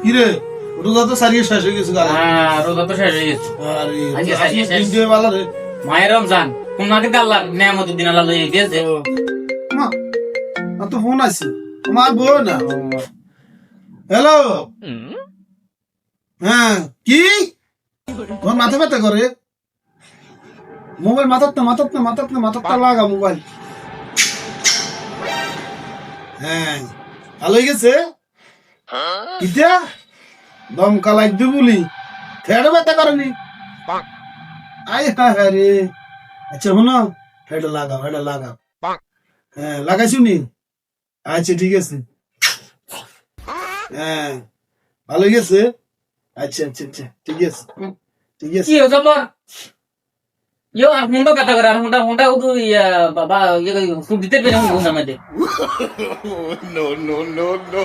কিরে রোজা তো সারিয়ে শেষ হয়ে গেছে গালে হ্যাঁ রোজা তো শেষ হয়ে গেছে। আরে আজকে রোজা সারিয়ে শেষ। দিন ভালো রে মায়ের রমজান কোন নাকি আল্লাহ নেয়ামতের দিন আল্লাহ লইয়ে দিয়েছে। মা আর তো ফোন আছে আমার বউ না হ্যালো হ্যাঁ কি তোমার মাথা ব্যথা করে মোবাইল মাথার লাগা মোবাইল হ্যাঁ ভালো হয়ে গেছে ইটা দমকা লাগবে বলি ফেড়ে ব্যথা করেনি আয় হ্যাঁ রে আচ্ছা শোনো এটা লাগাও হ্যাঁ লাগাইছি নি আচ্ছা ঠিক আছে হ্যাঁ ভালো হয়ে গেছে আচ্ছা ঠিক আছে কি হয়েছে তোর? ইয়ো আর মুন্ডা ব্যথা করে আর মুন্ডা উদু বাবা ইয়ে সুখ দিতে পেরে মুন্ডার মধ্যে। no, no, no, no.